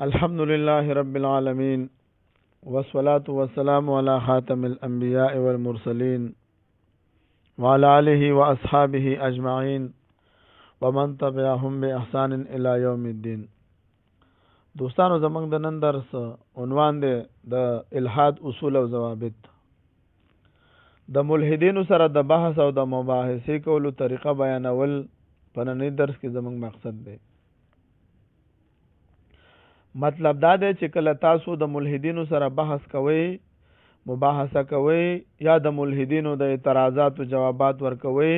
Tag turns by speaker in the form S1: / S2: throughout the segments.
S1: الحمد لله رب العالمين والصلاة والسلام على خاتم الأنبياء والمرسلين وعلى آله وأصحابه أجمعين ومن تبعهم بإحسان إلى يوم الدين. دوستانو زمانگ د نن درس عنوان دی د الحاد اصول او ضوابط. د ملحدینو سره د بحث او د مباحثې کولو طریقه بیانول په نننی درس کې زمونږ مقصد دی. مطلب دا دی چې کله تاسو د ملحدینو سره بحث کوئ، مباحثه کوئ، یا د ملحدینو د اعتراضاتو جوابات ورکوئ،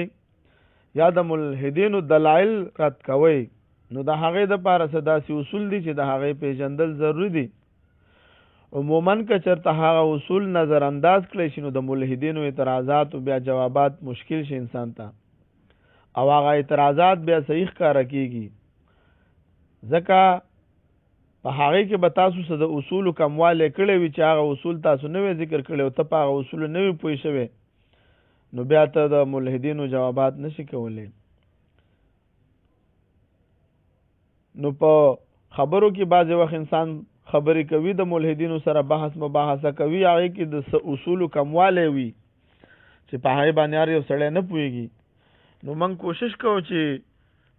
S1: یا د ملحدینو دلایل رد کوئ، نو د هغې دپاره څه داسې اصول دي چې د هغې پیژندل ضروري دي. عموما که چېرته هغه اصول نظر انداز کړی شي نو د ملحدینو اعتراضاتو بیا جوابات مشکل شي انسان ته، او هغه اعتراضات بیا صحیح ښکاره کېږي. ځکه په هغې کې به تاسو څه د اصولو کموالی کړی وي چې هغه اصول تاسو نه وی ذکر کړی او ته په هغه اصولو نه وي پوه شوی، نو بیا ته د ملحدینو جوابات نشي کولی. نو په خبرو کې بعضې وخت انسان خبرې کوي، د ملحدینو سره بحث مباحثه کوي، هغې کې د اصولو کموالی وي چې په هغې باندې هر یو سړی نه پوهېږي. نو موږ کوشش کوو چې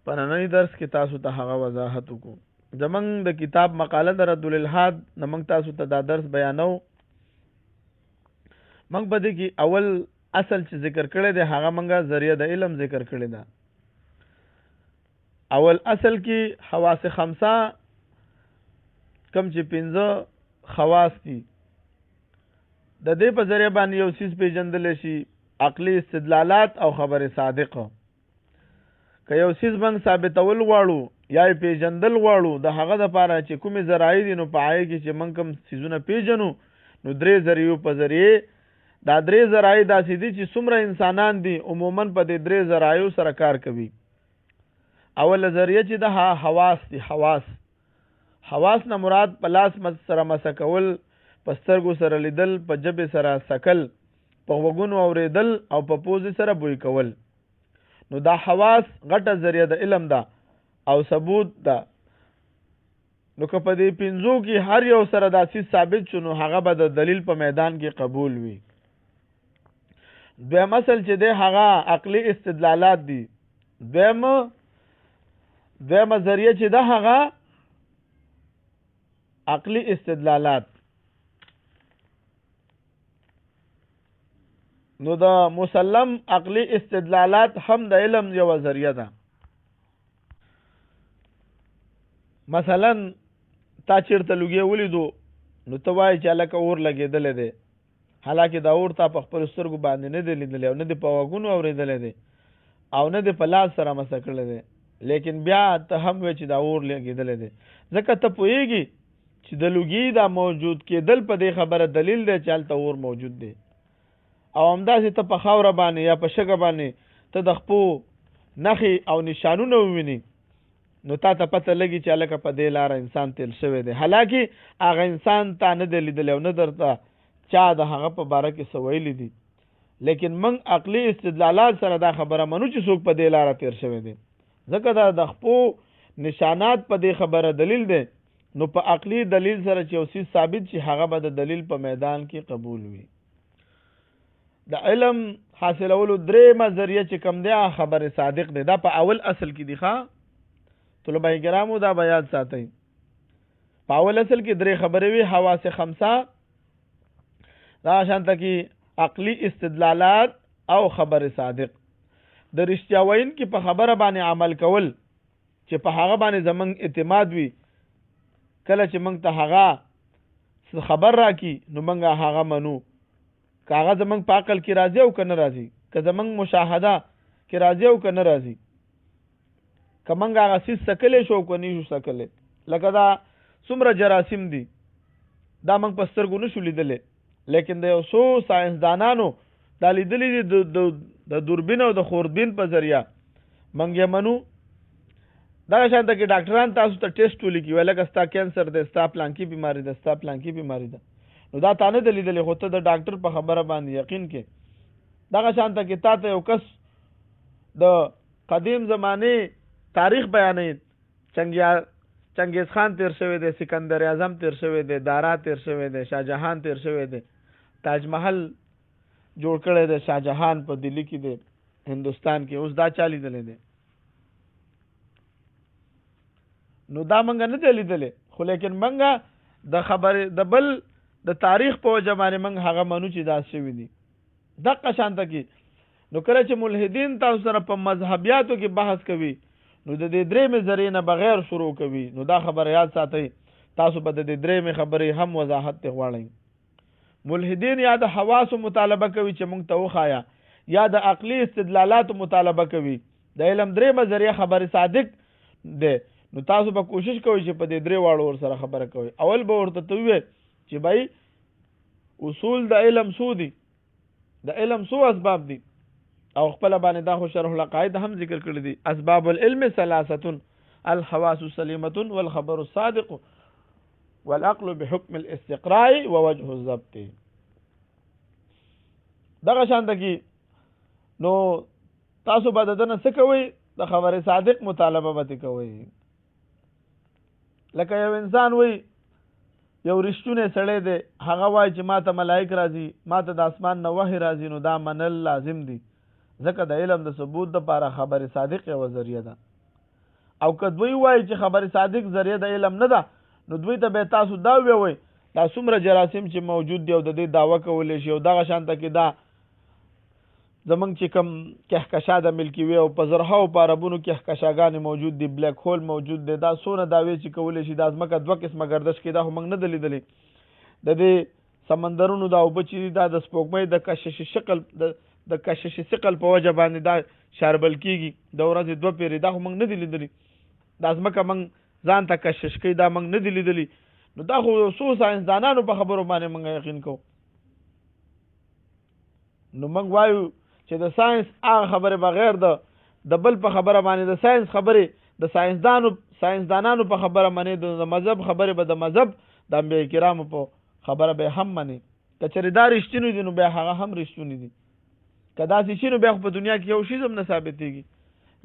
S1: په نننی درس کې تاسو ته هغه وضاحت وکړو. زمونږ د کتاب مقاله د رد الالحاد نه موږ تاسو ته دا درس بیانو. موږ په دې کې اول اصل چې ذکر کړی دی هغه موږ ذریعه د علم ذکر کړی ده. اول اصل کې حواس خمسه کم چې 5 خواص دي، د دې په ذریعه باندې یو څیز پیژندلی شي، عقلي استدلالات او خبر صادقه. که یو څیز موږ ثابتول غواړو یا پیژندل غواړو، د هغه دپاره چې کومې ذرایع دي نو په هغې کې چې موږ کوم څیزونه پیژنو نو 3 ذریعو په ذریعې دا 3 ذرایع داسې دي چې څومره انسانان دي عموما په دې 3 ذرایعو سره کار کوي. اوله ذریعه چې د حواس دي. حواس نه مراد په لاس سره مسه کول، په سترګو سره لیدل، په ژبې سره څکل، په غوږونو اورېدل او په پوزې سره بوی کول. نو دا حواس غټه ذریعه د علم ده او ثبوت ده. نو که په دې 5 کې هر یو سره دا څیز ثابت شو نو هغه به د دلیل په میدان کې قبول وي. دویم اصل چې دی هغه عقلي استدلالات دي. دویمه ذریعه چې ده هغه عقلي استدلالات. نو د مسلم عقلي استدلالات هم د علم یو ذریعه ده. مثلا تا چیرته لوګي ولیدو نو ته وایې چې هلکه اور لګېدلی دی، حالانکه دا اور تا په خپلو سترګو باندې نه دی لیدلی او نه دی په غوږونو اورېدلی دی او نه دی په لاس سره مسه کړی دی، لیکن بیا ته هم وایې چې دا اور لګېدلی دی. ځکه ته پوهېږي چې د لوګي دا موجود کېدل په دې خبره دلیل دی چې هلته اور موجود دی. او همداسې ته په خاوره باندې یا په شګه باندې ته د خپو نښې او نشانونه وویني نو تا ته پته لګي چې هلکه په دې لاره انسان تېر شوی دی، حالانکه هغه انسان تا نه دی لیدلی او نه درته چا د هغه په باره کې څه ویلي دي، لیکن موږ عقلي استدلالات سره دا خبره منو چې څوک په دې لاره تېر شوی دی. ځکه دا د خپو نشانات په دې خبره دلیل دی. نو په عقلي دلیل سره چې یو څیز ثابت شي هغه به د دلیل په میدان کې قبول وي. د علم حاصلولو 3 ذریعه چې کوم دی خبر صادق دی. دا په اول اصل کې دی. طلبه کرامو دا به یاد ساتئ. په اول اصل کې 3 خبرې وي، حواس خمسه، دا شانته کې عقلي استدلالات او خبر صادق. د رښتیا ویونکي په خبره باندې عمل کول چې په هغه باندې زمونږ اعتماد وي. کله چې موږ ته هغه خبر راکړي نو موږ هغه منو، که هغه زمونږ په عقل کې راځي او که نه راځي، که زمونږ مشاهده کې راځي او که نه راځي، که موږ هغه څیز څکلی شو او که نه شو څکلی. لکه دا څومره جراثیم دي دا موږ په سترګو نه شو لیدلی، لیکن د یو څو ساینسدانانو دا لیدلی دي د دوربین او د خوردبین په ذریعه موږ یې منو. دغه شانته کې ډاکټران تاسو ته ټیسټ ولیکي، وایي لکه ستا کینسر دی، ستا پلانکي بیماري ده، ستا پلانکي بیماري ده. نو دا تا نه دی لیدلی خو ته د ډاکټر په خبره باندې یقین کې. دغه شانته کې تا ته یو کس د قدیم زمانې تاریخ بیانوي، چنگیز خان تیر شوی دی، سکندر اعظم تیر شوی دی، دارا تیر شوی دی، شاهجهان تیر شوی دی، تاج محل جوړ کړی دی شاهجهان په دلی کې دی هندوستان کې. اوس دا چا لیدلی دی؟ نو دا منګه نه دی لیدلی، خو لیکن منګه د خبرې د بل د تاریخ په وجه باندې منګ هغه منو چې دا شوي دي. دقه شانته کې نو کله چې ملحدین تاسو سره په مذهبیاتو کې بحث کوي نو د دې درېمې ذریعې نه بغیر شروع کوي. نو دا خبره یاد ساتئ، تاسو به د دې درېمې خبرې هم وضاحت ته غواړئ. ملحدین یا د حواسو مطالبه کوي چې موږ ته وخایا، یا د عقلي استدلالاتو مطالبه کوي. د علم درېمه ذریعه خبره صادق ده. نو تاسو به کوشش کوئ چې په دې درې واړو ور سره خبره کوئ. اول به ورته تووي چې بھائی اصول د علم سو دي، د علم سو اسباب دي، او خپل باندې دا خو شرح العقائد هم ذکر کړی دي. اسباب العلم ثلاثه: الحواس سلیمه والخبر الصادق والعقل بحكم الاستقراء ووجه الضبط. دغه شانته کې نو تاسو به دنه څه کوئ؟ د خبر صادق مطالبه به کوئ. لکه یو انسان وي یو رښتونه سړی دی، هغه وایي چې ما ته ملائک راځي، ما ته د اسمان نه وحی راځي، نو دا منل لازم دي، ځکه د علم د ثبوت دپاره خبر صادق یوه ذریعه ده. او که دوی وایي چې خبر صادق ذریعه د علم نه ده، نو دوی ته به تاسو دا ووایئ دا څومره جراثیم چې موجود دی او د دې دعوه کولی شي، او دغه شانته کې دا زمونږ چې کوم کهکشا د ملکی وی او په زرهاو په عربونو کهکشاګانې موجود دي، بلیک هول موجود دی، دا څونه دعوې چې کولی شي. دا ځمکه دوه قسمه ګردش کې دا خو موږ نه ده لیدلی. د دې سمندرونو دا اوبه چې دي دا د سپوږمۍ د کشش ثقل په وجه باندې دا شاربل کېږي د ورځې 2 پیرې، دا خو موږ نه دي لیدلی. دا ځمکه موږ ځان ته کشش کوي، دا موږ نه دي لیدلی. نو دا خو څو ساینسدانانو په خبرو باندې موږ یقین کوو. نو موږ وایو چې د ساینس هغه خبره بغیر د بل په خبره باندې د ساینس خبره د ساینسدانانو په خبره باندې د مذهب خبره به د مذهب د انبیاء کرامو په خبره به هم مني. که چېرې دا رښتینی دي نو بیا هغه هم رښتونی دي. که داسې شي نو بیا په دنیا کې یو شی هم نه ثابتېږي.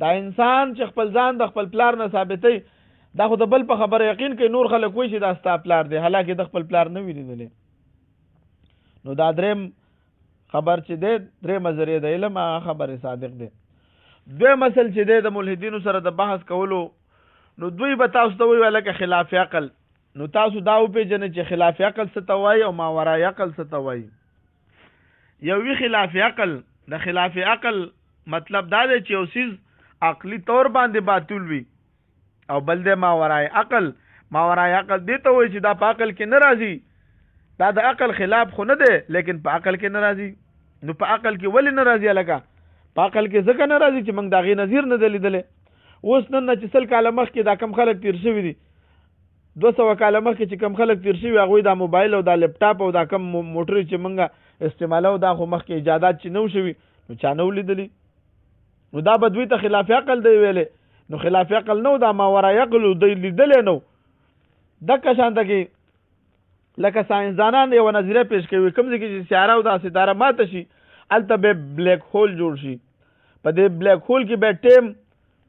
S1: دا انسان چې خپل ځان د خپل پلار نه ثابتوي، دا خو د بل په خبره یقین کوي، نور خلک وایي چې دا ستا پلار دی، حالانکه د خپل پلار نه وي لیدلی. نو دا درېم خبر چې دی، درېمه ذریعه د علم هغه خبر صادق دی. دویم اصل چې دی د ملحدینو سره د بحث کولو، نو دوی به تاسو ته وایي لکه خلاف عقل. نو تاسو دا وپېژنئ چې خلاف عقل څه ته وایي او ماورای عقل څه ته وایي. یو وی خلاف عقل، د خلاف عقل مطلب دا دی چې یو څیز عقلي طور باندې باطل وي، او بل دی ماورای عقل. ماورای عقل دې ته وایي چې دا په عقل کې نه راځي، دا د عقل خلاف خو نه دی لیکن په عقل کې نه راځي. نو په عقل کې ولې نه راځي؟ لکه په عقل کې ځکه نه راځي چې موږ د هغې نظیر نه دی لیدلی. اوس نن نه چې 100 کاله مخکې دا کم خلک تیر شوي دي، 200 کاله مخکې چې کم خلک تیر شوي، هغوی دا موبایل او دا لپټاپ او دا کم موټرې چې موږ استعمالو، دا خو مخکې ایجادات چې نه شوي، نو چا نه ولیدلي. نو دا به دوی ته خلاف عقل دی ویلی. نو خلاف عقل نه و، دا ماورای عقل دوی لیدلی نه و. دقه شانته کې لکه ساینسدانان یوه نظریه پیش کوي، کوم ځای کې چې سیاره او دا ستاره ماته شي، هلته به بلیک هول جوړ شي. په دې بلیک هول کې به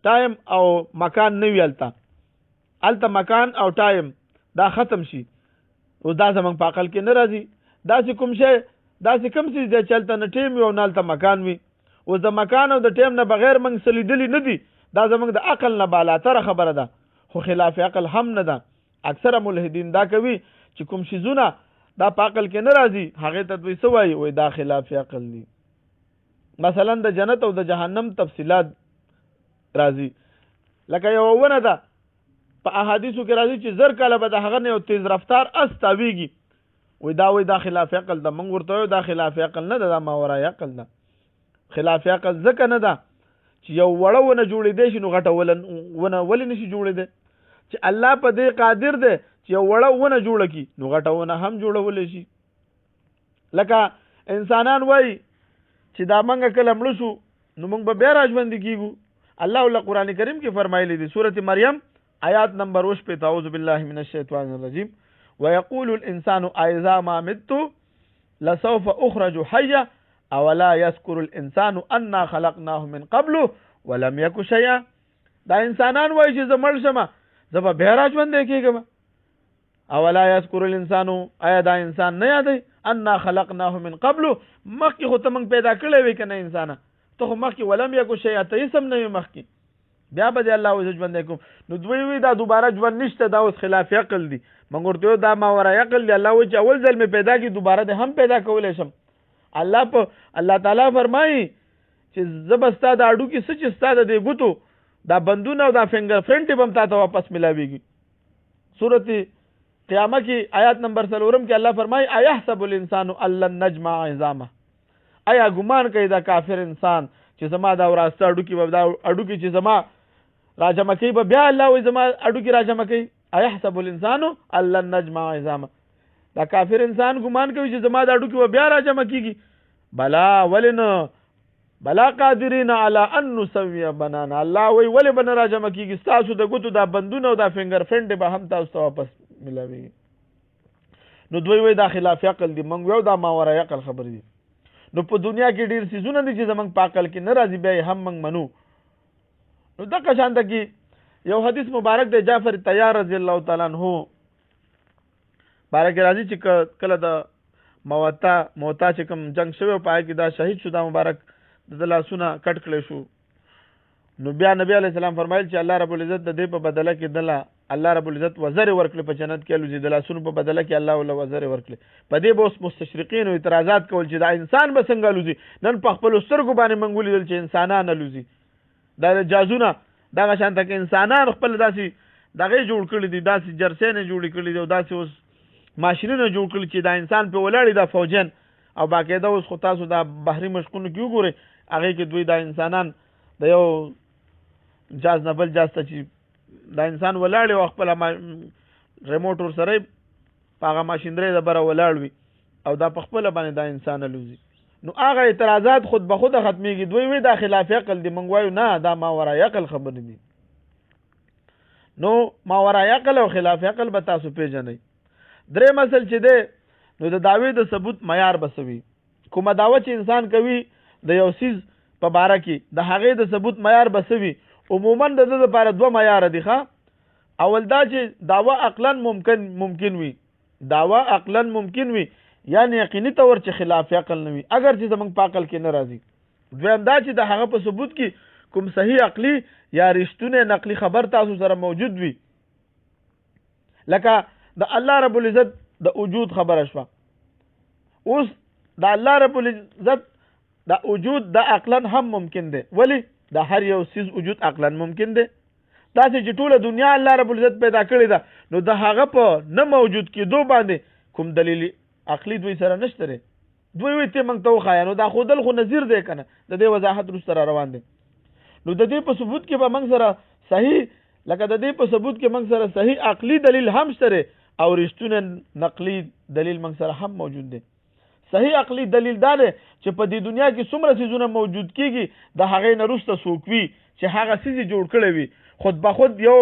S1: ټایم او مکان نه وي، هلته مکان او ټایم دا ختم شي. او دا زموږ په عقل کې نه راځي. داسې کوم شی، داسې کوم څیز دی چې هلته نه ټایم وي او نه هلته مکان وي. اوس د مکان او د ټایم نه بغیر موږ څه لیدلي نه دي، دا زموږ د عقل نه بالاتره خبره ده، خو خلاف عقل هم نه ده. اکثره ملحدین دا کوي چې کوم شیزونه دا په عقل کې نه راځي، هغې ته دوی څه وایي دا خلاف عقل دي. مثلا د جنت او د جهنم تفصیلات راځي. لکه یوه ونه ده په احادیثو کې راځي چې 1000 کاله به د هغه نه یو تیز رفتار اس تاویږي، وایي دا خلاف عقل ده. موږ ورته وایو دا خلاف عقل نه ده، دا ماورای عقل ده. خلاف عقل ځکه نه ده چې یو وړه ونه جوړېدی شي، نو غټه ونه ولې نشي جوړېدی؟ چې الله په دې قادر دی چې یو وړه ونه جوړه کړي، نو غټه ونه هم جوړولی شي. لکه انسانان وایي چې دا موږ کله مړه شو نو موږ به بیا راژوندي کېږو. الله له قرآن کریم کې فرمایلی دی، سورة مریم آیات نمبر 58، اعوذ بالله من الشیطان الرجیم، ويقول الانسان اذا ما مت لسوف اخرج حیا اولا يذكر الانسان انا خلقناه من قبل ولم يك شيئا. دا انسانان وایي چې زه مړ شمه، زه به بیا را ژوندی کېږم. اولا یذکر الانسان آیا دا انسان نه یادوي انا خلقناه من قبل مخکې خو ته موږ پیدا کړی وی که نه انسانه ته خو مخکې ولم یکو شیئا ته هېڅ هم نه وي مخکې بیا به دې الله وایي زه ژوندی کوم. نو دوی وایي دا دوباره ژوند نشته دا اوس خلاف عقل دي. موږ ورته وایو دا ماورای عقل دی. الله وایي چې اول ځل مې پیدا کړي دوباره دې هم پیدا کولی شم. الله تعالی فرمایي چې زه به ستا د هډوکي څه چې ستا د دې ګوتو دا بندونه او دا فنګر فرنټ به هم تا ته واپس ملاویږي. سورت قیامه کې آیات نمبر 4 کې الله فرمایي ایحسب الانسان ان لن نجمع عظامه. آیا ګمان کوي دا کافر انسان چې زما دا وراسته اډوکی چې زما راجمع کوي به بیا الله وایي زما اډوکی راجمع کوي. ایحسب الانسان ان لن نجمع عظامه. دا کافر انسان ګمان کوي چې زما دا اډوکی به بیا راجمع کیږي. بلا ولنه بلا قادرین علی ان نسوی بنانا. الله وی ولې بن راجمع کیږي تاسو د ګوتو دا بندونه او دا فنګر فرنټ به هم تاسو ته واپس ملاوي. نو دوی وی دا خلاف عقل دي. موږ یو دا ماورای عقل خبر دي. نو په دنیا کې ډیر سيزونه دي چې زمنګ په عقل کې ناراضي بیا هم موږ منو. نو دغه شان د کې یو حدیث مبارک دی جعفر طیار رضی الله تعالی عنہ بارک راضي چې کله د موتا چې کوم جنگ شوی پای کې دا شهید شو دا مبارک د لاسونه کټ کړی شو. نو بیا نبی علیہ السلام فرمایل چې الله رب العزت د دې په بدله کې دله الله رب العزت وزر ورکړي په جنت کې لوزي د لاسونو په بدله کې الله ول وزر ورکړي. په دې به مستشرقین او اعتراضات کول چې دا انسان به څنګه لوزي. نن په خپل سترګو باندې منګولې دل چې انسانان لوزي دا جازونه دا شان تک انسانان خپل داسي دغه جوړ کړی دي داسي جرسینه جوړ کړی دي او داسي اوس ماشینونه جوړ کړی چې دا انسان په ولاړی دا فوجن او باقاعده اوس خو تاسو دا بحري مشقونو کې وګورئ هغه کې دوی دا انسانان د یو جاز نه بل جاز ته چې دا انسان ولاړ او خپل ریموټ ور سره په هغه ماشیندرې د بره ولاړ وي او دا په خپل باندې دا انسان لوزي. نو هغه اعتراضات خود به خود ختميږي. دوی وی دا خلاف عقل دي. موږ وایو نه دا ماورای عقل خبر دي. نو ماورای عقل او خلاف عقل به تاسو پیژنئ. درې مسل چې ده نو د دعوی د ثبوت معیار بسوي. کومه دعوه چې انسان کوي د یو سیز په باره کې د هغې د ثبوت معیار بسوي. عموما د ده لپاره دوه معیار دي. اول دا چې دعوه عقلا ممکن وي. دعوه عقلا ممکن وي یعنی یقیني طور چې خلاف عقل نه وي اگر چې زمونږ په عقل کې نه راځي. دویم دا چې د هغه په ثبوت کې کوم صحیح عقلی یا رښتونه نقلی خبر تاسو سره موجود وي. لکه د الله رب العزت د وجود خبره شوه. اوس د الله رب العزت د وجود د عقلا هم ممکن دی. ولی د هر یو سیز وجود عقلا ممکن دی. تاسو چې ټوله دنیا الله رب العزت پیدا کړی ده نو د هغه په نه موجود کېدو باندې کوم دلیل عقلی دوی سره نشته لري. دوی وي ته موږ ته وخایه نو دا خودل خو نظیر دی کنه د دې وضاحت روسته روان دي. نو د دې په ثبوت کې به موږ سره صحیح لکه د دې په ثبوت کې موږ سره صحیح عقلی دلیل هم شته او رښتونه نقلی دلیل موږ سره هم موجود دی. صحیح عقلی دلیل دا دی چې په دې دنیا کې څومره څیزونه موجود کیږي د هغې نه وروسته څوک وي چې هغه څیز جوړ کړی وي. خود به خود یو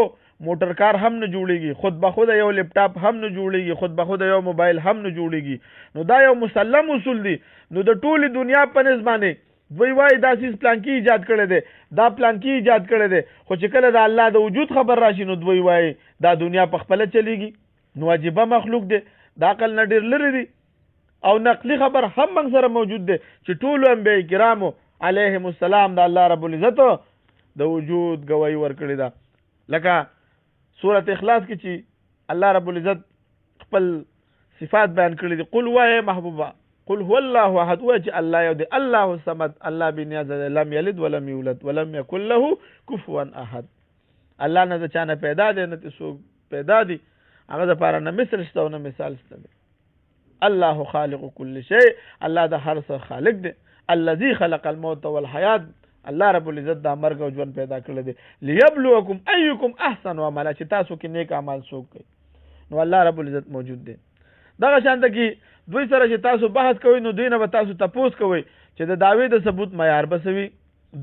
S1: موټر کار هم نه جوړیږي. خود به خود یو لپټاپ هم نه جوړیږي. خود به خود یو موبایل هم نه جوړیږي. نو دا یو مسلم اصول دي. نو د ټولي دنیا په نسبانه دوی وایي دا سیس پلانکی ایجاد کړی دی دا پلانکی ایجاد کړی دی خو چې کله د الله د وجود خبر راشي نو دوی وایي دا دنیا په خپله چلیږي. نو عجیبه مخلوق دی د عقل نه ډېر لرې دی. او نقلی خبر هم موږ سره موجود دی چې ټولو انبیاء کرامو علیهم السلام د الله رب العزت د وجود گواهی ورکړې ده. لکه سورۃ اخلاص کې چې الله رب العزت خپل صفات بیان کړي دي. قل وای محبوبا قل هو الله احد وای چې الله یو دی الله الصمد الله بنیاز لم یلد ولم یولد ولم یکن له کفوا احد. الله نه د چانه پیدا دی نه څوک پیدا دی هغه د پاره نه مثل شته او نه مثال شته. الله خالق كل شيء الله د هر څه خالق دی. الذي خلق الموت والحیات الله رب العزت دا مرګ او ژوند پیدا کړی دی ليبلوکم ايکم احسن عملا چې تاسو کې نیک اعمال څوک کوي. نو الله رب العزت موجود دی. دغه شانته کې دوی سره چې تاسو بحث کوئ نو دوی نه به تاسو تپوس کوئ چې د دعوی د ثبوت معیار بسوي.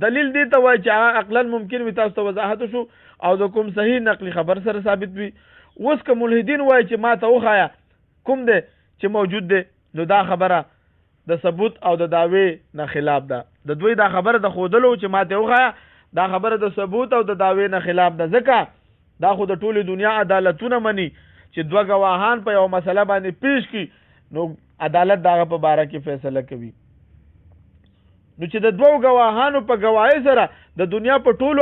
S1: دلیل دی ته وایي چې عقلا ممکن وي تاسو ته وضاحت شو او د کوم صحیح نقلی خبر سره ثابت وي. اوس که ملحدین وایي چې ما ته وخایا کوم دی چې موجود دی نو دا خبره د ثبوت او د دعوی نه خلاف ده. د دوی دا خبره د خودلو چې ما ته وخایا دا خبره د ثبوت او د دعوی نه خلاف ده. ځکه دا خو د ټولې دنیا عدالتونه مني چې دوه گواهان په یو مسله باندې پیش کی نو عدالت دغه په باره کې فیصله کوي. نو چې د دوه گواهانو په گواهی سره د دنیا په ټولو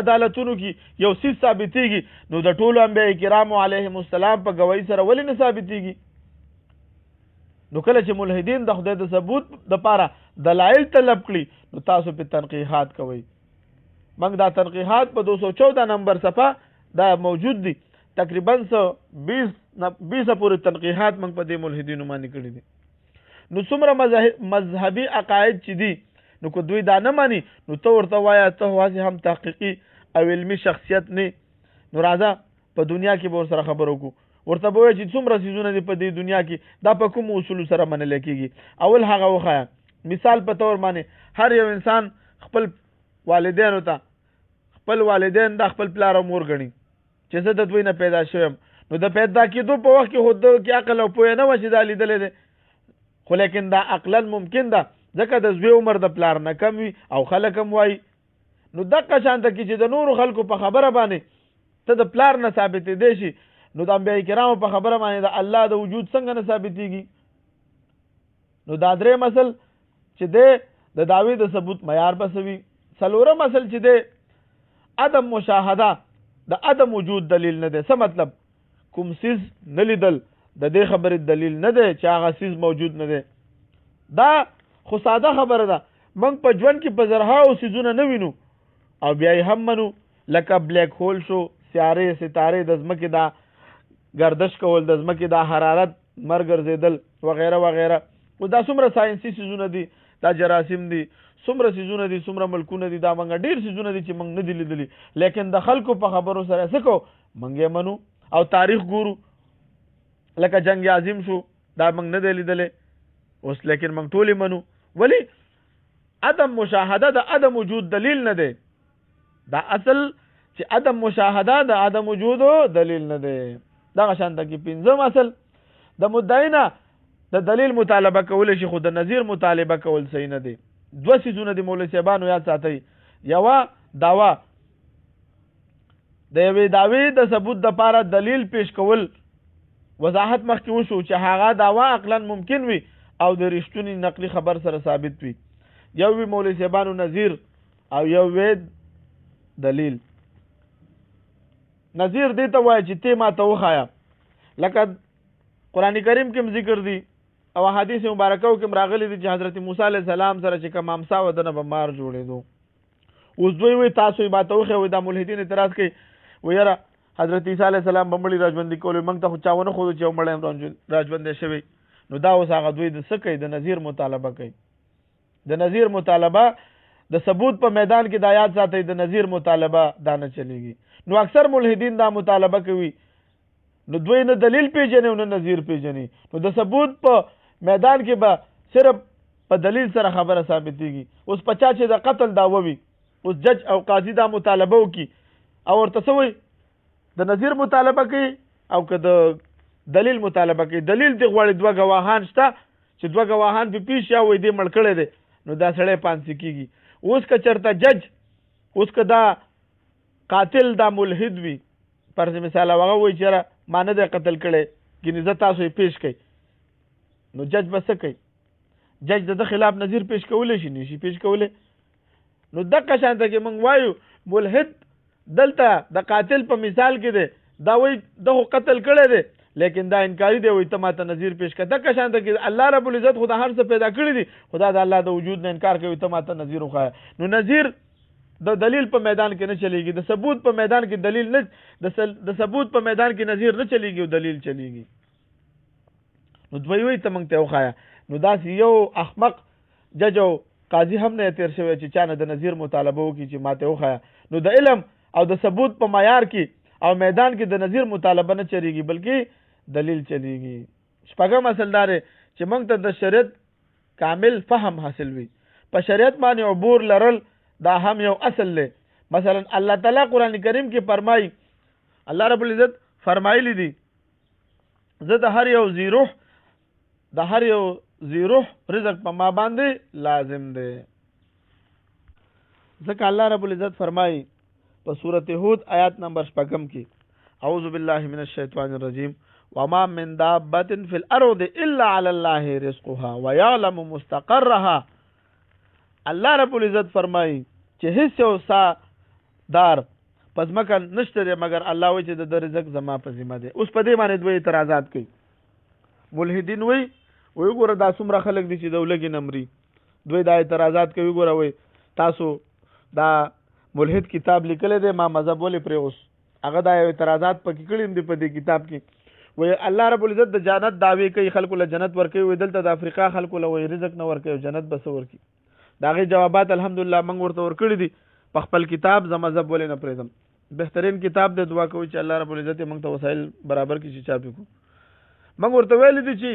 S1: عدالتونو کې یو څیز ثابتېږي نو د ټولو انبیاء کرامو علیهم السلام په گواهی سره ولې نه ثابتېږي؟ نو کله چې ملحدین د خدای د ثبوت دپاره دلایل طلب کړي نو تاسو په تنقیحات کوئ. موږ دا تنقیحات په 214 نمبر صفحه دا موجود دي، تقریبا 20 پورې تنقیحات موږ په دې ملحدینو باندې کړي دي. نو څومره مذهبي عقاید چې دي نو که دوی دا نه مانی نو ته ورته وایه ته واسې هم تحقیقي او علمي شخصیت نه، نو راځه په دنیا کې به ورسره خبرې وکړو. ورته به وایه چې څومره څیزونه دي په دې دنیا کې دا په کومو اصولو سره منلی کېږي. اول هغه وښایه. مثال په طور باندې هر یو انسان خپل والدینو ته خپل والدین دا خپل پلار او مور ګڼي چې زه د دوی نه پیدا شویم، نو د پیدا کېدو په وخت کې خو د کې عقل او پوهه نه وه چې دا لیدلی دی، خو لیکن دا عقلا ممکن ده ځکه د زوی عمر د پلار نه کم وي او خلک هم وایي. نو دقه شانته کې چې د نورو خلکو په خبره باندې ته د پلار نه ثابتېدی شي نو د انبیاء کرامو په خبره باندې د الله د وجود څنګه نه ثابتېږي؟ نو دا درې مسل چې دی د دعوی د ثبوت معیار بسوي. څلورم مسل چې دی عدم مشاهده د عدم وجود دلیل نه دی. څه مطلب؟ کوم څیز نه لیدل د دې خبرې دلیل نه دی چې هغه څیز موجود نه دی. دا خو ساده خبره ده. موږ په ژوند کې په زرهاو څیزونه نه وینو او بیا یې هم منو، لکه بلیک هول شو، سیارې ستارې، د ځمکې دا گردش کول، د ځمکې دا حرارت، مر ګرځېدل وغیره وغیره. او دا څومره ساینسي څیزونه دي، دا جراثیم دي، څومره څیزونه دي، څومره ملکونه دي، دا موږ ډېر څیزونه دي چې موږ نه دي لیدلي، لیکن د خلکو په خبرو سره څه کوو؟ موږ یې منو او تاریخ ګورو. لکه جنگ عظیم شو، دا موږ نه دی لیدلی اوس، لیکن موږ ټولې منو. ولی؟ عدم مشاهده د عدم وجود دلیل نه دی. دا اصل چې عدم مشاهده د عدم وجود دلیل نه دی. دغه شانته کې پنځم اصل د مدعی نه د دلیل مطالبه کولی شي، خو د نظیر مطالبه کول صحیح نه دی. دوه څیزونه د مولوي صاحبانو یاد ساتئ. یوه دعوه، د یوې دعوې د ثبوت دپاره دلیل پیش کول، وضاحت مخکې وشو چې هغه دعوه عقلا ممکن وي او د رښتوني نقلي خبر سره ثابت وي. یو وی مولوي صاحبانو نظیر او یو وی دلیل. نظیر دې ته وایي چې ته ماته وښایه، لکه قرآن کریم کې ذکر دی او حدیث مبارکو کې راغلی دی چې حضرت موسی علیه السلام سره چې کوم امسا ودنه به مار جوړېدو. اوس دوی وایي تاسو یې ماته وښیه، دا ملحدین اعتراض کوي، وایي یاره حضرت عیسی علیه السلام به مړي راژوندي کول، موږ ته خو چا ونه ښودو چې یو مړی راژوندی شوی. نو دا اوس هغه دوی د څه کوي؟ د نظیر مطالبه کوي. د نظیر مطالبه د ثبوت په میدان کې دا یاد ساتئ، د نظیر مطالبه دا نه چلیږي. نو اکثر ملحدین دا مطالبه کوي، نو دوی نه دلیل پیژني او نه نظیر پیژني. نو د ثبوت په میدان کې به صرف په دلیل سره خبره ثابتېږي. اوس په چا چې د قتل دعوه وي، اوس جج او قاضي دا مطالبه وکړي او ورته څه وایي؟ د نظیر مطالبه کوي او که د دلیل مطالبه کوي. دلیل دی غواړي دوه گواهان شته چې دوه گواهان په پیش یا وایي دی مړ کړی دی، نو دا سړی پانسي کېږي. اوس که چېرته جج، اوس که دا قاتل دا ملحد وي، فرض مثال هغه وایي چې ما نه دی قتل کړی، ګینې زه تاسو یې پیش کوئ، نو جج به څه کوي؟ جج د خلاف نظیر پیش کولی شي؟ نشي پیش کولی. نو دقه شانته کې موږ وایو ملحد دلته د قاتل په مثال کې دی، دا وایي دغه قتل کړی دی لیکن دا انکاری دی، وایي ته ماته نظیر پیش کړه. دقه شانته کې الله رب العزت خو دا هر څه پیدا کړي دي، خدا د الله د وجود نه انکار کوي، ته ماته نظیر وښایه. نو نظیر د دلیل په میدان کې نه چلیږي، د ثبوت په میدان کې دلیل نه، د ثبوت په میدان کې نظیر نه چلیږي او دلیل چلیږي. نو دوی وایي ته موږ ته وښایه. نو داسې یو احمق جج او قاضي هم نه تیر شوی چې چا نه د نظیر مطالبه وکړي چې ماته وښایه. نو د علم او د ثبوت په معیار کې او میدان کې د نظیر مطالبه نه چلیږي بلکې دلیل چلیږي. شپږم اصل دا دی چې موږ ته د شریعت کامل فهم حاصل وي. په شریعت باندې عبور لرل دا هم یو اصل دی. مثلا الله تعالی قرآن کریم کې فرمایي، الله رب العزت فرمایلی دي زه د هر یو زیروح رزق په ما باندې لازم دی. ځکه الله رب العزت فرمایي په سورته هود آیات نمبر 5 کې اعوذ بالله من الشیطان الرجیم وما من دابة في الارض الا على الله رزقها ويعلم مستقرها. الله رب العزت فرمایي چې هیڅ یو سا دار پس مکه نشته مگر الله وایي چې د رزق زما په ذمہ دی. اوس په دې باندې دوی اعتراضات کوي. ملحدین وایي ګوره دا څومره خلک دي چې دولګي نمري. دوی دا اعتراضات کوي ګوره وایي تاسو دا ملحد کتاب لیکل دی ما مذهب ولې پرې اوس هغه دا اعتراضات پکې کړي دي په دې کتاب کې. وایي الله رب العزت د جنت دعوی کوي خلکو له جنت ورکوي. وایي دلته د افریقا خلکو له وایي رزق نه ورکوي جنت بس ورکوي. دا غي جوابات الحمدلله موږ ورته ورکړي دي په خپل کتاب ز مذهب ولې نه پرېږدم. بهترین کتاب د دعا کوي چې الله رب العزت موږ ته وسایل برابر کړي چې چاپی کو. موږ ورته ویل دي چې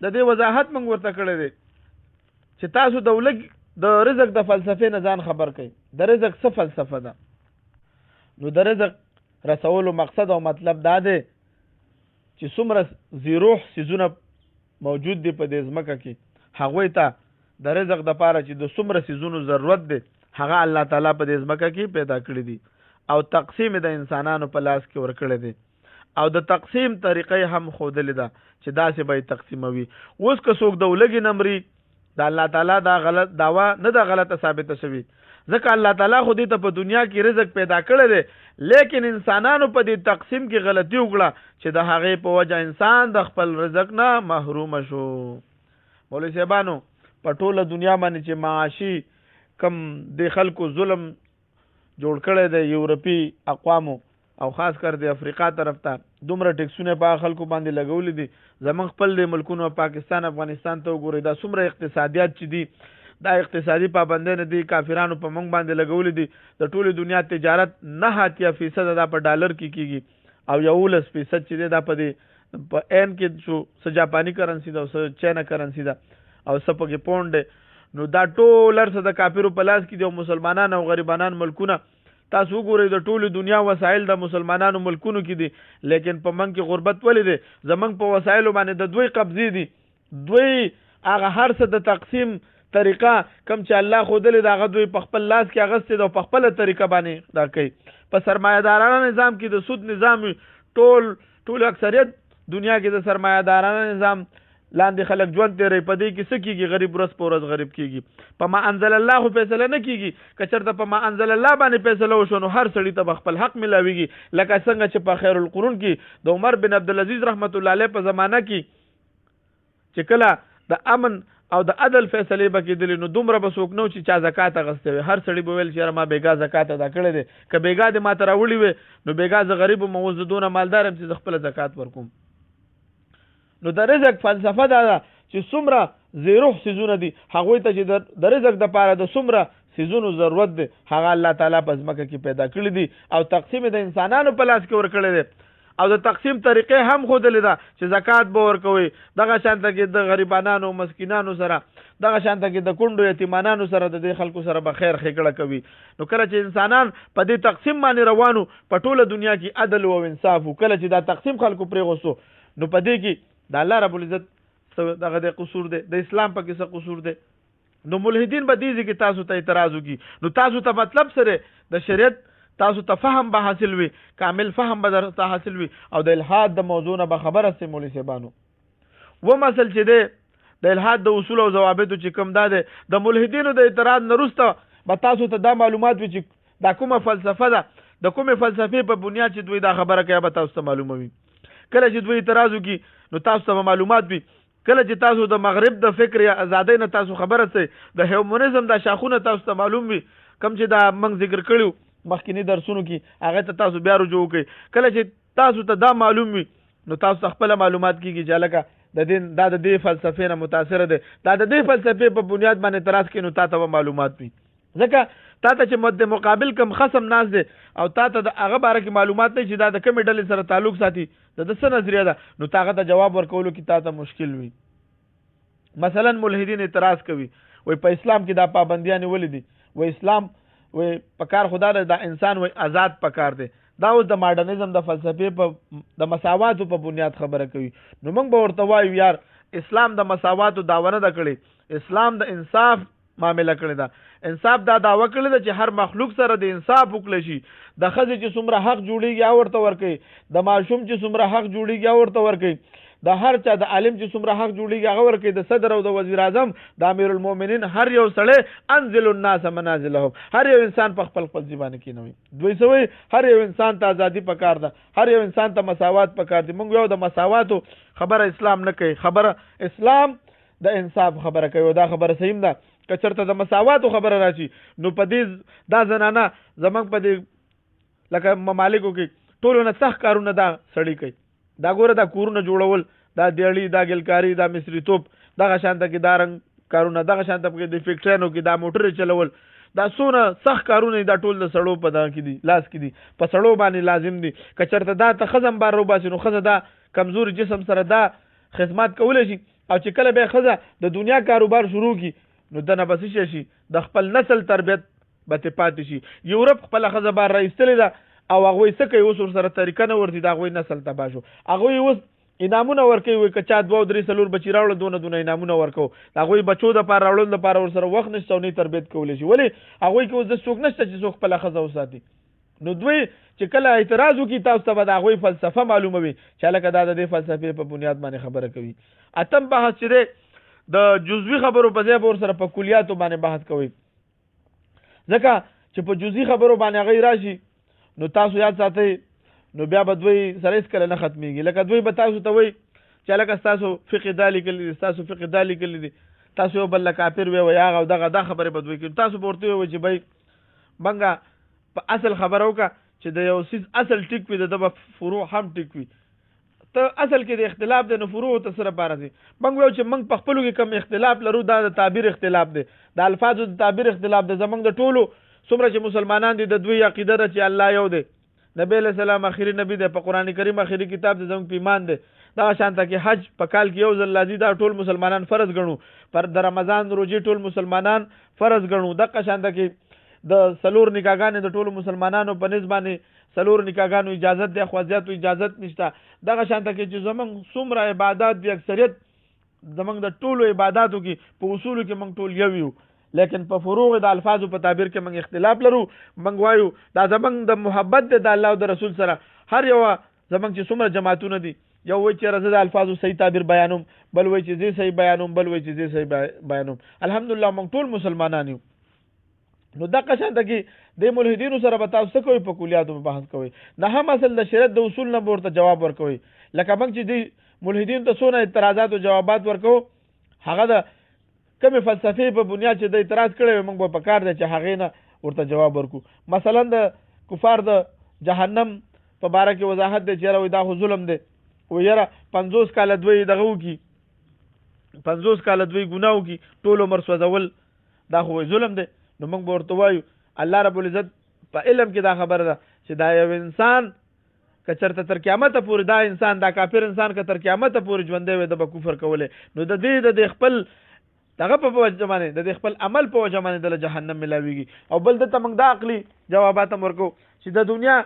S1: د دې وضاحت موږ ورته کړی دی چې تاسو د رزق د فلسفې نه ځان خبر کړئ. د رزق څه فلسفه ده؟ نو د رزق رسولو مقصد او مطلب دا دی چې څومره زیروح سیزونه موجود دي په دې ځمکه کې هغوی ته د رزق د پاره چې د څومره سیزونو ضرورت دی هغه الله تعالی په دې ځمکه کې پیدا کړی دي او تقسیم د انسانانو په لاس کې ورکړی دی او د تقسیم طریقې هم ښودلې ده چې داسې به یې تقسیموي. اوس که څوک د ولګي نمري د الله تعالی دا غلط دعوه نه ده غلطه ثابته شوي ځکه الله تعالی خو دې ته په دنیا کې رزق پیدا کړی دی لیکن انسانانو په دې تقسیم کې غلطي وکړه چې د هغې په وجه انسان د خپل رزق نه محروم شو. مولوي صاحبانو په ټوله دنیا باندې چې معاشي کم د خلکو ظلم جوړ کړی دی یورپي اقوامو او خاص کر د افریقا طرف ته دومره ټیکسونه په خلکو باندې لګولې دي. زمونږ خپل د ملکونو پاکستان افغانستان ته وګورئ دا څومره اقتصادیات چې دي دا اقتصادي پابندۍ نه دي کافرانو په موږ باندې لګولې دي. د ټولې دنیا تجارت 9% دا په ډالر کې کیږي او 11% چې دی دا په این کې شو څه جاپاني کرنسي ده او څه چاینا کرنسي ده او څه پکې پونډ دی. نو دا ټول څه د کافرو په لاس کې دي او مسلمانان او غریبانان ملکونه تاسو وګورئ د ټولې دنیا وسایل د مسلمانانو ملکونو کې دي لیکن په منځ کې غربت ولې دی زمونږ په وسایلو باندې د دوی قبضې دي. دوی هغه هر څه د تقسیم طریقه کم چې الله ښودلې ده هغه دوی په خپل لاس کې اخیستې ده او په خپله طریقه باندې دا کوي. په سرمایه‌دارانه نظام کې د سود نظام ټول اکثریت دنیا کې د سرمایه‌دارانه نظام لاندې خلک ژوند تیری په دې کې څه کېږي غریب ورځ په ورځ غریب کېږي. په ما انزل الله خو فیصله نه کېږي که چېرته په ما انزل الله باندې فیصله وشو نو هر سړي ته به خپل حق ملاویږي لکه څنګه چې په خیر القرون کې د عمر بن عبدالعزیز رحمت الله علیه په زمانه کې چې کله د امن او د عدل فیصلې به کېدلې نو دومره به څوک نه و چې چا زکات اخیستی وي. هر سړي به ویل چې ما بېګا زکات ادا کړی دی که بېګا دې ماته راوړي وي نو بېګا زه غریب یم اوس زه دونه مالدار یم چې زه خپله زکات ورکوم. نو د رزق فلسفه دا ده چې څومره زیروح سیزونه دي هغوی ته چې د رزق دپاره د څومره سیزونو ضرورت دی هغه الله تعالی په ځمکه کې پیدا کړي دي او تقسیم د انسانانو په لاس کې ورکړی دی او د تقسیم طریقې هم ښودلې ده چې زکات به ورکوئ دغه شانته کې د غریبانانو مسکینانو سره دغه شانته کې د کونډو یتیمانانو سره د دې خلکو سره به خیر ښېګړه کوي. نو کله چې انسانان په دې تقسیم باندې روانو په ټوله دنیا کې عدل او انصاف و کله چې دا تقسیم خلکو پرېغوستو نو په دې کې د الله رب العزت دغه د قصور دی د اسلام په کې څه قصور دی. نو ملحدین به دې کې تاسو ته اعتراض وکړي نو تاسو ته مطلب سره د شریعت تاسو ته فهم به حاصل وي کامل فهم به درته حاصل وي او د الحاد د موضوع نه به خبره سي. مولوي صاحبانو و مسل چې دی د الحاد د اصول او ضوابط چې کوم دا دی د ملحدینو د اعتراض نه وروسته به تاسو ته دا معلومات وي چې دا کومه فلسفه ده د کومې فلسفې په بنیاد چې دوی دا خبره کوي به تاسو ته معلومه وي. کله چې دوی اعتراض وکړي نو تاسو ته معلومات وي. کله چې تاسو د مغرب د فکر یا ازادۍ نه تاسو خبره سئ د هیومنزم د شاخونه تاسو ته معلوم وي کم چې دا موږ ذکر کړیو مخکینی درسونو کې هغه ته تاسو بیا رجوع وکړئ. کله چې تاسو ته دا معلوم وي نو تاسو ته خپله معلومات کېږي چې هلکه د دې فلسفې نه متاثره دی دا د دې فلسفې په بنیاد باندې اعتراض کوي نو تا ته به معلومات وي ځکه تا ته چې مد مقابل کم خصم ناست دی او تا ته د هغه باره کې معلومات نه چې دا د کومې ډلې سره تعلق ساتي د څه نظریه ده نو تا هغه ته جواب ورکولو کې تا ته مشکل وي. مثلا ملحدین اعتراض کوي وای په اسلام کې دا پابندیانې ولې دي وای اسلام وای پکار خدا دا انسان وای آزاد پکار دی دا اوس د ماډرنزم د فلسفې په د مساواتو په بنیاد خبره کوي. نو موږ به ورته وایو یار اسلام د مساواتو دعوه نه ده کړې اسلام د انصاف معامله کړې ده. انصاف دا دعوه کړې ده چې هر مخلوق سره د انصاف وکړي شي. د ښځې چې څومره حق جوړیږي هغه ورته ورکوي، د ماشوم چې څومره حق جوړیږي هغه ورته ورکوي، د هر چا د عالم چې څومره حق جوړیږي هغه ورکوي، د صدر او د وزیر اعظم د امیر المؤمنین هر یو سړی انزل الناس منازلهم، هر یو انسان په خپل خپل ځای باندې کینوي. دوی سوی هر یو انسان ته ازادي پکار ده، هر یو انسان ته مساوات پکار دي. موږ یو د مساواتو خبره اسلام نه کوي، خبره اسلام د انصاف خبره کوي او دا خبره صحیح ده. که چېرته د مساواتو خبره راشي نو په دې دا زنانه زموږ په دې لکه ممالکو کې ټولو نه سخت کارونه دا سړی کوي. دا ګوره دا کورونه جوړول، دا دیړي، دا ګلکاري، دا مصریتوب، دغه شانته کې دا رنګ کارونه، دغه شانته کې د فیکټریانو کې دا موټرې چلول، دا څونه سخت کارونه دا ټول د سړو په دغه کې دي، لاس کې دي، په سړو باندې لازم دي. که چېرته دا ته ښځه بار روباسي نو ښځه دا کمزوري جسم سره دا خدمات کولی شي، او چې کله به ښځه د دنیا کاروبار شروع کی نو دنه بس شي د خپل نسل تربیت به پاتې شي. یورپ خپل ښځه بار راایستلې ده او هغوی څه کوي اوس ورسره طریقه نه ورځي، د هغوی نسل تباه شو. هغوی اوس انعامونه ورکوي، وایي که چا 2 3 4 بچي راوړل دونه انعامونه ورکو، د هغوی بچو دپاره راوړلو دپاره ورسره وخت نشته او نه تربیت کولی شي. ولې هغوی کې اوس د څوک نشته چې څوک خپله ښځه وساتي. نو دوی چې کله اعتراض وکړي تاسو ته به د هغوی فلسفه معلوموي چې هلکه دا د دې فلسفې په بنیاد باندې خبره کوي. اتم بحث چې دی د جزوي خبرو په ځای به ورسره په کلیاتو باندې بحث کوي، ځکه چې په جزوي خبرو باندې هغوی راشي نو تاسو یاد ساتئ نو بیا به دوی سره هېڅکله نه ختمېږي. لکه دوی به تاسو ته وایي چې هلکه ستاسو فقې دا لیکلي دي، ستاسو فقې دا لیکلي دي، تاسو یو بل له کافر وی وایي هغه او دغه دا خبرې به دوی کوي. تاسو به ورته ووایئ چې بهی منګه په اصل خبره وکړه چې د یو څیز اصل ټیک وي د ده به فروع هم ټیک وي. ته اصل کې د اختلاف دی نو فروع ته سره پاره دي. موږ وایو چې موږ په خپلو کې کوم اختلاف لرو دا د تعبیر اختلاف دی، د الفاظو د تعبیر اختلاف دی. زموږ د ټولو څومره چې مسلمانان دي د دوی عقیده ده چې الله یو دی، نبی علیہ السلام آخري نبی دی، په قرآن کریم آخري کتاب دی، زموږ په ایمان دی. دغه شانته کې حج په کال کې یو ځل راځي، دا ټول مسلمانان فرض ګڼو. پر د رمضان روزې ټول مسلمانان فرض ګڼو. دغه شانته کې د سلور نکاحګانې د ټولو مسلمانانو په نسبت باندې سلور نکاحګانو اجازت دی، خو زیاتو اجازت نشته. دغه شانته کې چې زموږ څومره عبادات دي اکثریت زموږ د ټولو عباداتو کې په اصولو کې موږ ټول یو یو، لیکن په فروع د الفاظو په تعبیر کې موږ اختلاف لرو. موږ وایو دا زموږ د محبت دی د الله او د رسول سره. هر یو زموږ چې څومره جماعتونه دي، یو وایي چې زه د الفاظو صحیح تعبیر بیانوم، بل وایي چې زه صحیح بیانوم، بل وایي چې زه صحیح بیانوم. الحمدلله موږ ټول مسلمانان یو. نو دغه شانته کې د ملحدینو سره به تاسو څه کوئ؟ په کلیاتو به بحث کوئ. نهم اصل د شریعت د اصول نه به ورته جواب ورکوئ. لکه موږ چې د ملحدینو ته څونه اعتراضات او جوابات ورکوو، هغه د کومې فلسفې په بنیاد چې د اعتراض کړی وي موږ به په کار دی چې هغې نه ورته جواب ورکو. مثلا د کفار د جهنم په باره کې وضاحت دی چې یاره وایي دا خو ظلم دی، وایي یاره 50 کاله دوی دغه وکړي، 50 کاله دوی ګناه وکړي، ټول عمر سوځول، دا خو وایي ظلم دی. نو موږ به ورته وایو الله رب العزت په علم کې دا خبره ده چې دا یو انسان که چېرته تر قیامته پورې دا انسان، دا کافر انسان که تر قیامته پورې ژوندی وي د به کفر کولی، نو د دې د خپل دغه په وجه باندې د خپل عمل په وجه باندې د جهنم ملاویږي. او بل دته موږ دا عقلي جوابات هم ورکو چې د دنیا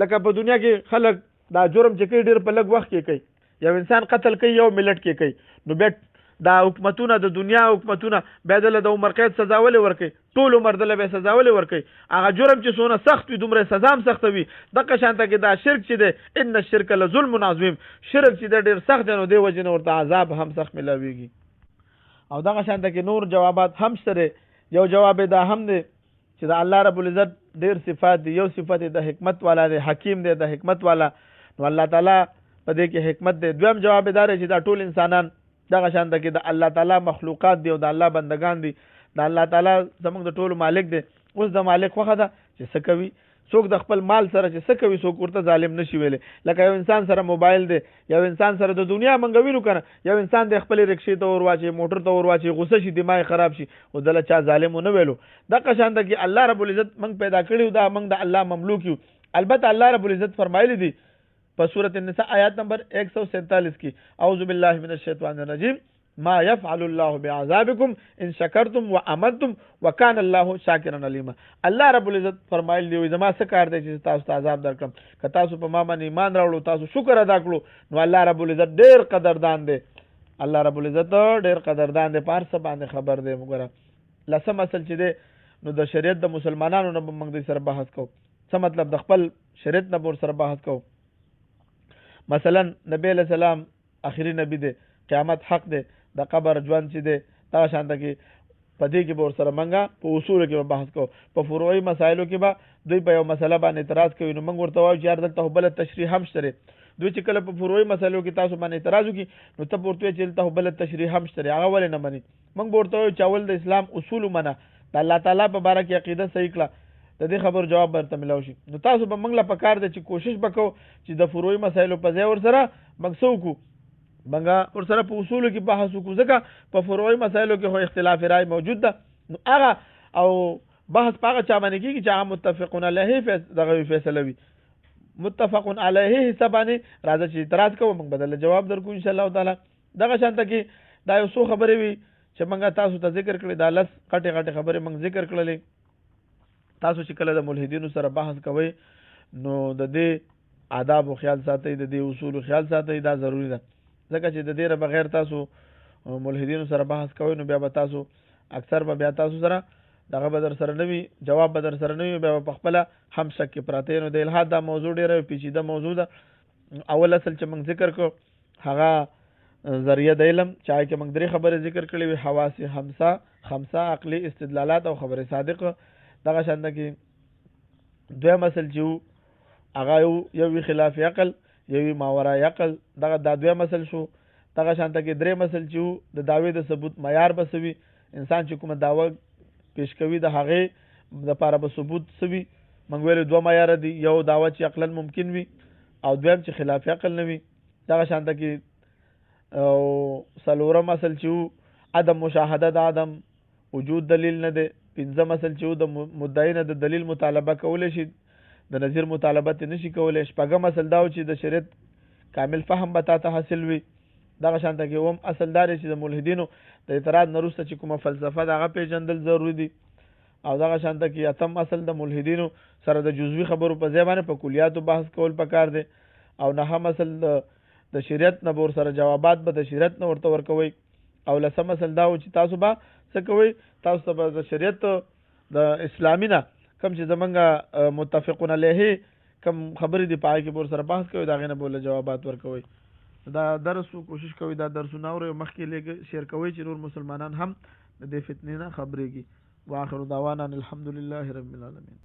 S1: لکه په دنیا کې خلک دا جرم چې کوي ډېر په لږ وخت کې کوي. یو انسان قتل کوي یو ملت کې کوي، نو بیا دا حکومتونه د دنیا حکومتونه بیا دله د عمر قید سزا ولې ورکوي، ټول عمر دله بیا سزا ولې ورکوي. هغه جرم چې څونه سخت وي دومره سزا هم سخته وي. دغه شانته کې دا شرک چې دی ان الشرک لظلم عظیم، شرک چې دی ډېر سخت دی نو دې وجې نه ورته عذاب هم سخت ملاویږي. او دغه شانته کې نور جوابات هم شته. یو جواب دا هم دی چې د الله رب العزت ډېر صفات دي. یو صفت د حکمت والا دی، حکیم دی، د حکمت والا، نو الله تعالی په دې کې حکمت دی. دویم جواب دا دی چې دا ټول انسانان دغه شانته کې د الله تعالی مخلوقات دي او د الله بندگان دي. د الله تعالی زموږ د ټولو مالک دی. اوس د مالک خوښه ده چې څه کوي، څوک د خپل مال سره چې څه کوي څوک ورته ظالم نشي ویلی. لکه یو انسان سره موبایل دی، یو انسان سره د دنیا منګوینو کنه، یو انسان د خپل رکشې ته ورواچي، موټر ته ورواچي، غوسه شي، دماغ خراب شي، او دله چا ظالم نه ویلو. دغه شانته کې الله رب العزت موږ پیدا کړیو، دا موږ د الله مملوک یو. البته الله رب العزت فرمایلی دی په سورۃ النساء آیات نمبر 147 کې اعوذ بالله من الشیطان الرجیم ما يفعل الله بعذابكم ان شكرتم وامنتم وكان الله شاكرا عليما. الله رب العزت فرمایلی دی زما څه کار دی چې تاسو ته عذاب درکړم، که تاسو په ما باندې ایمان راوړو، تاسو شکر ادا کړو، نو الله رب العزت ډېر قدردان دی. الله رب العزت ډېر قدردان دی، په هر څه باندې خبر دی. وګوره لسم اصل چې دی نو د شریعت د مسلمانانو نه به موږ د سره بحث کوو. څه مطلب؟ د خپل شریعت نه به سره بحث کوو. مثلا نبی علیہ السلام اخري نبی دی، قیامت حق دی، د قبر ژوند چې دی دا شانته کې په دې کې به سره منګه په اصول کې به بحث کوو. په فروعي مسایلو کې به دوی په یو مسله باندې اعتراض کوي نو موږ ورته وایو چې یار دلته بل تشریح هم شته. دوی چې کله په فروعي مسایلو کې تاسو باندې اعتراض وکړي نو ته ورته چې دلته بل تشریح هم شته، هغه ولې نه مني؟ موږ ورته وایو چې اول د اسلام اصول منه، د الله تعالی په باره کې عقیده صحیح کړه، د دې خبر جواب ورته ملو شي. نو تاسو به موږ له پکار دی چې کوشش وکړو چې د فروعي مسایلو په ځای ورسره موږ څه وکړو، موږ ورسره په اصولو کې بحث وکړو. ځکه په فروعي مسایلو کې خو اختلاف رائے موجود ده، نو هغه او بحث په هغه چا باندې کېږي چې هغه متفقون علیه دغه فیصله وي. متفقون علیه حساب باندې راځي چې اعتراض کوو موږ بدل جواب درکو ان شاء الله تعالی. دغه شانته کې دا یو څو خبرې وي چې موږ تاسو ته ذکر کړې، دا لس غټې غټې خبرې موږ ذکر کړلې. تاسو چې کله د ملحدینو سره بحث کوئ نو د دې آداب او خیال ساتئ، د دې اصول خیال ساتئ، دا ضروری ده. ځکه چې د دې بغیر تاسو ملحدینو سره بحث کوئ نو بیا به تاسو اکثر به بیا تاسو سره دغه به در سره نه وي، جواب به در سره نه وي، بیا په خپله هم شک کې پراته. نو د الحاد دا موضوع ډېره پیچیده موضوع ده. اول اصل چې موږ ذکر کړو هغه ذریعه د علم، چا کې موږ درې خبرې ذکر کړې وي: حواس خمسه، عقلي استدلالات او خبر صادق. دغه شانته کې دویم اصل چې هغه یو خلاف عقل، یو ماورای عقل، دغه دا دویم اصل شو. دغه شانته کې دریم اصل چې د دعوی د ثبوت معیار بسوي، انسان چې کومه دعوه پیش کوي د هغې د لپاره به ثبوت سوي. موږ ویلو دوه معیار دي، یو دعوه چې عقلا ممکن وي او دویم چې خلاف عقل نه وي. دغه شانته کې او څلورم اصل چې عدم مشاهده د عدم وجود دلیل نه دی. پنځم اصل چې د مدعی نه د دلیل مطالبه کولی شي، د نظیر مطالبه نه شي کولی. شپږم اصل دا چې د شریعت کامل فهم به تاته حاصل وي. دغه شانته کې اوم اصل دا چې د ملحدینو د اعتراض نه وروسته چې کومه فلسفه د هغه پیژندل ضروري دي. او دغه شانته کې اتم اصل د ملحدینو سره د جزوي خبرو په ځای باندې په کلیاتو بحث کول پکار دی. او نهم اصل د شریعت نه ور سره جوابات به د شریعت نه ورته ورکوي. او لسم اصل دا چې تاسو به څه کوئ، تاسو به د شریعت د اسلامي نه کوم چې زمونږ متفقون علیه کوم خبرې دي پای کې ور سره بحث کوي، دا غینه بوله جوابات ورکوي. دا درس کوشش کوي دا درسونه اوري مخکې لګ شیر کوي چې نور مسلمانان هم د دې فتنې نه خبرېږي. واخر دعوانا الحمدلله رب العالمین.